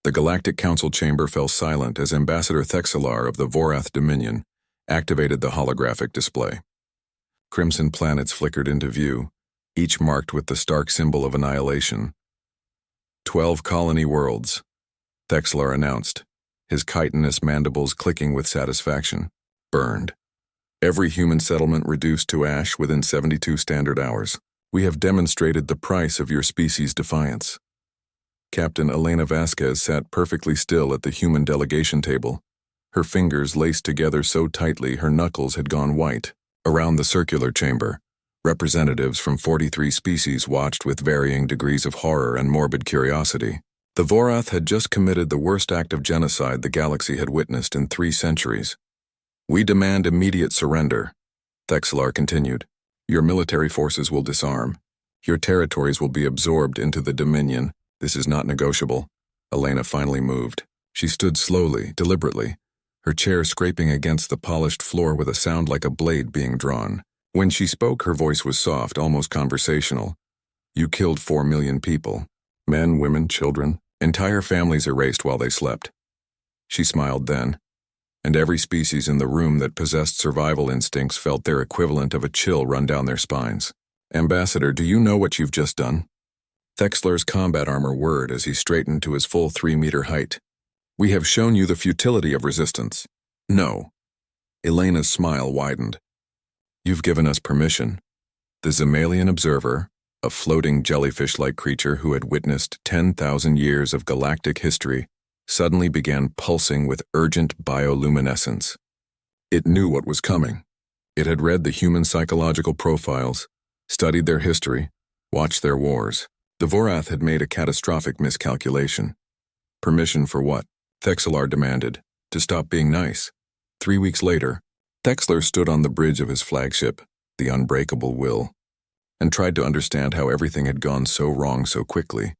The Galactic Council chamber fell silent as Ambassador Thexelar of the Vorath Dominion activated the holographic display. Crimson planets flickered into view, each marked with the stark symbol of annihilation. 12 colony worlds, Thexelar announced, his chitinous mandibles clicking with satisfaction. Burned. Every human settlement reduced to ash within 72 standard hours. We have demonstrated the price of your species' defiance. Captain Elena Vasquez sat perfectly still at the human delegation table, her fingers laced together so tightly her knuckles had gone white. Around the circular chamber, representatives from 43 species watched with varying degrees of horror and morbid curiosity. The Vorath had just committed the worst act of genocide the galaxy had witnessed in 3 centuries. We demand immediate surrender, Thexelar continued. Your military forces will disarm. Your territories will be absorbed into the Dominion. This is not negotiable. Elena finally moved. She stood slowly, deliberately, her chair scraping against the polished floor with a sound like a blade being drawn. When she spoke, her voice was soft, almost conversational. You killed 4 million people. Men, women, children. Entire families erased while they slept. She smiled then, and every species in the room that possessed survival instincts felt their equivalent of a chill run down their spines. Ambassador, do you know what you've just done? Thexelar's combat armor whirred as he straightened to his full 3-meter height. We have shown you the futility of resistance. No. Elena's smile widened. You've given us permission. The Zemalian observer, a floating jellyfish-like creature who had witnessed 10,000 years of galactic history, suddenly began pulsing with urgent bioluminescence. It knew what was coming. It had read the human psychological profiles, studied their history, watched their wars. The Vorath had made a catastrophic miscalculation. Permission for what? Thexelar demanded. To stop being nice. 3 weeks later, Thexelar stood on the bridge of his flagship, the Unbreakable Will, and tried to understand how everything had gone so wrong so quickly.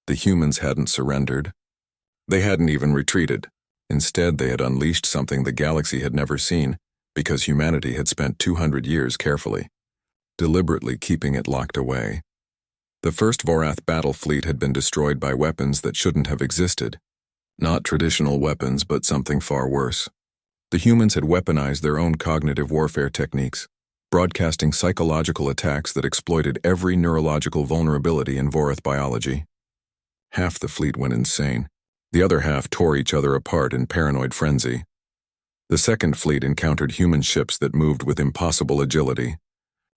The humans hadn't surrendered. They hadn't even retreated. Instead, they had unleashed something the galaxy had never seen, because humanity had spent 200 years carefully, deliberately keeping it locked away. The first Vorath battle fleet had been destroyed by weapons that shouldn't have existed. Not traditional weapons, but something far worse. The humans had weaponized their own cognitive warfare techniques, broadcasting psychological attacks that exploited every neurological vulnerability in Vorath biology. Half the fleet went insane. The other half tore each other apart in paranoid frenzy. The second fleet encountered human ships that moved with impossible agility,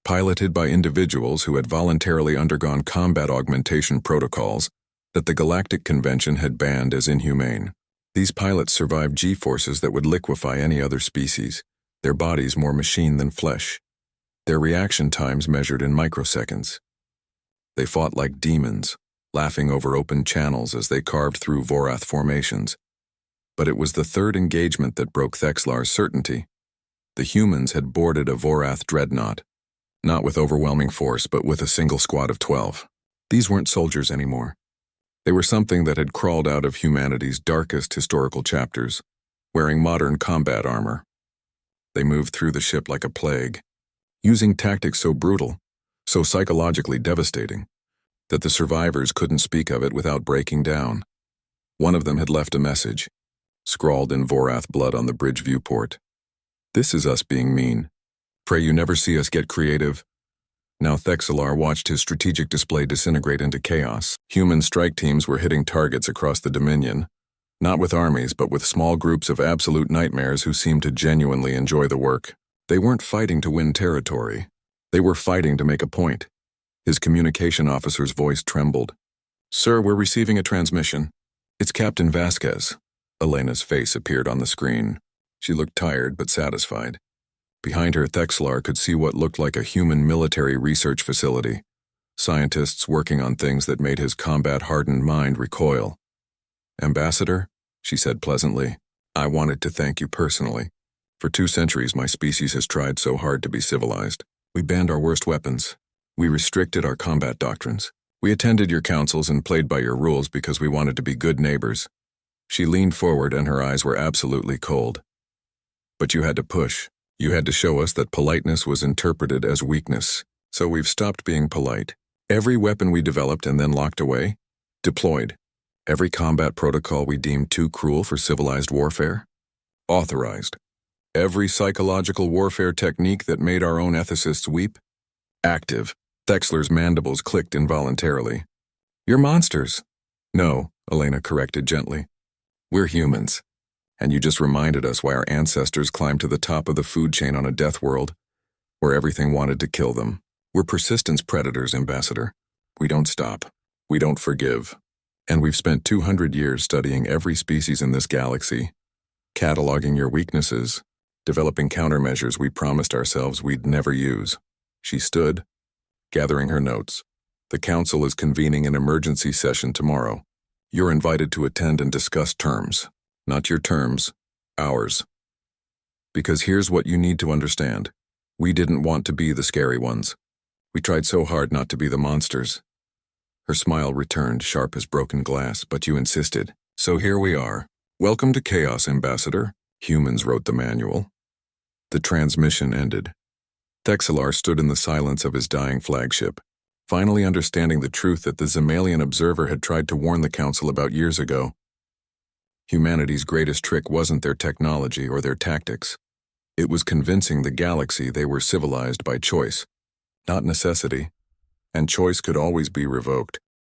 piloted by individuals who had voluntarily undergone combat augmentation protocols that the Galactic Convention had banned as inhumane. These pilots survived G-forces that would liquefy any other species, their bodies more machine than flesh, their reaction times measured in microseconds. They fought like demons, laughing over open channels as they carved through Vorath formations. But it was the third engagement that broke Thexelar's certainty. The humans had boarded a Vorath dreadnought, not with overwhelming force, but with a single squad of 12. These weren't soldiers anymore. They were something that had crawled out of humanity's darkest historical chapters, wearing modern combat armor. They moved through the ship like a plague, using tactics so brutal, so psychologically devastating, that the survivors couldn't speak of it without breaking down. One of them had left a message, scrawled in Vorath blood on the bridge viewport. This is us being mean. Pray you never see us get creative. Now Thexelar watched his strategic display disintegrate into chaos. Human strike teams were hitting targets across the Dominion, not with armies, but with small groups of absolute nightmares who seemed to genuinely enjoy the work. They weren't fighting to win territory. They were fighting to make a point. His communication officer's voice trembled. Sir, we're receiving a transmission. It's Captain Vasquez. Elena's face appeared on the screen. She looked tired but satisfied. Behind her, Thexelar could see what looked like a human military research facility, scientists working on things that made his combat-hardened mind recoil. Ambassador, she said pleasantly, I wanted to thank you personally. For 2 centuries, my species has tried so hard to be civilized. We banned our worst weapons. We restricted our combat doctrines. We attended your councils and played by your rules because we wanted to be good neighbors. She leaned forward and her eyes were absolutely cold. But you had to push. You had to show us that politeness was interpreted as weakness. So we've stopped being polite. Every weapon we developed and then locked away, deployed. Every combat protocol we deemed too cruel for civilized warfare? Authorized. Every psychological warfare technique that made our own ethicists weep? Active. Thexler's mandibles clicked involuntarily. You're monsters. No, Elena corrected gently. We're humans. And you just reminded us why our ancestors climbed to the top of the food chain on a death world, where everything wanted to kill them. We're persistence predators, Ambassador. We don't stop. We don't forgive. And we've spent 200 years studying every species in this galaxy, cataloging your weaknesses, developing countermeasures we promised ourselves we'd never use. She stood, gathering her notes. The Council is convening an emergency session tomorrow. You're invited to attend and discuss terms. Not your terms, ours. Because here's what you need to understand. We didn't want to be the scary ones. We tried so hard not to be the monsters. Her smile returned, sharp as broken glass, but you insisted. So here we are. Welcome to Chaos, Ambassador. Humans wrote the manual. The transmission ended. Thexelar stood in the silence of his dying flagship, finally understanding the truth that the Zamalian observer had tried to warn the Council about years ago. Humanity's greatest trick wasn't their technology or their tactics. It was convincing the galaxy they were civilized by choice, not necessity, and choice could always be revoked.